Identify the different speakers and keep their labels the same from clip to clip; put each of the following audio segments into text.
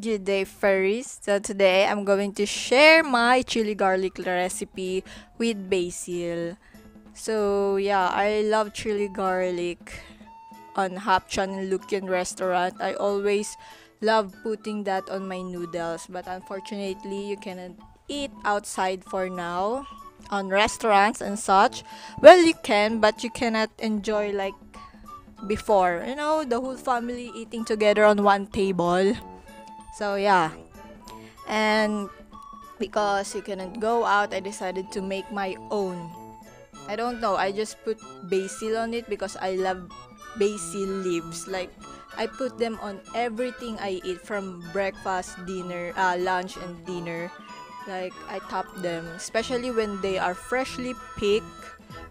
Speaker 1: Good day, furries. So today I'm going to share my chili garlic recipe with basil. So yeah, I love chili garlic on Hapchan and Lukian restaurant. I always love putting that on my noodles, but unfortunately you cannot eat outside for now on restaurants and such. Well, you can, but you cannot enjoy like before. The whole family eating together on one table. So yeah, and because you cannot go out, I decided to make my own. I don't know, I just put basil on it because I love basil leaves. Like, I put them on everything I eat from breakfast, dinner, lunch, and dinner. Like, I top them, especially when they are freshly picked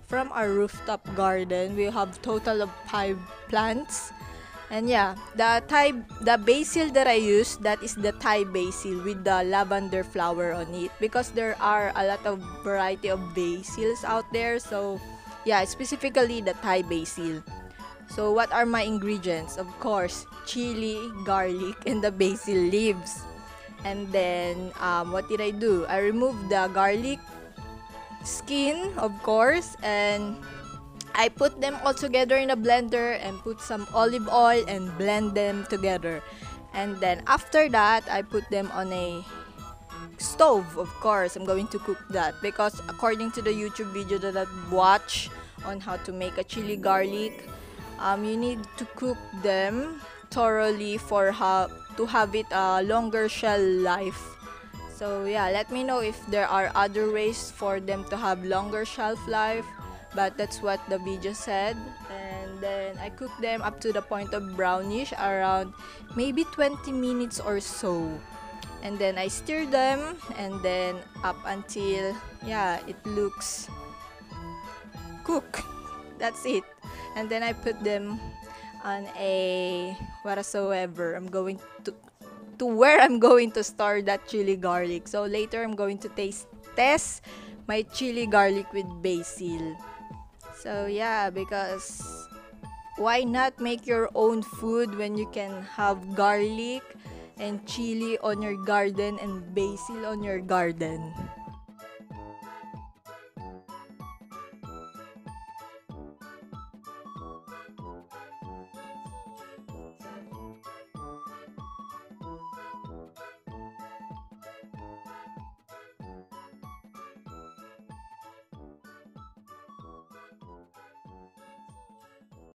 Speaker 1: from our rooftop garden. We have total of 5 plants. And yeah, the basil that I use, that is the Thai basil with the lavender flower on it, because there are a lot of variety of basils out there. So yeah, specifically the Thai basil. So what are my ingredients? Of course, chili, garlic, and the basil leaves. And then what did I do? I removed the garlic skin, of course, and I put them all together in a blender and put some olive oil and blend them together. And then after that, I put them on a stove, of course. I'm going to cook that because according to the YouTube video that I watched on how to make a chili garlic, you need to cook them thoroughly for to have it a longer shell life. So yeah, let me know if there are other ways for them to have longer shelf life, but that's what the video said. And then I cook them up to the point of brownish, around maybe 20 minutes or so. And then I stir them, and then up until, yeah, it looks cook. That's it. And then I put them on a whatsoever I'm going to where I'm going to store that chili garlic. So later I'm going to test my chili garlic with basil. So yeah, because why not make your own food when you can have garlic and chili on your garden and basil on your garden?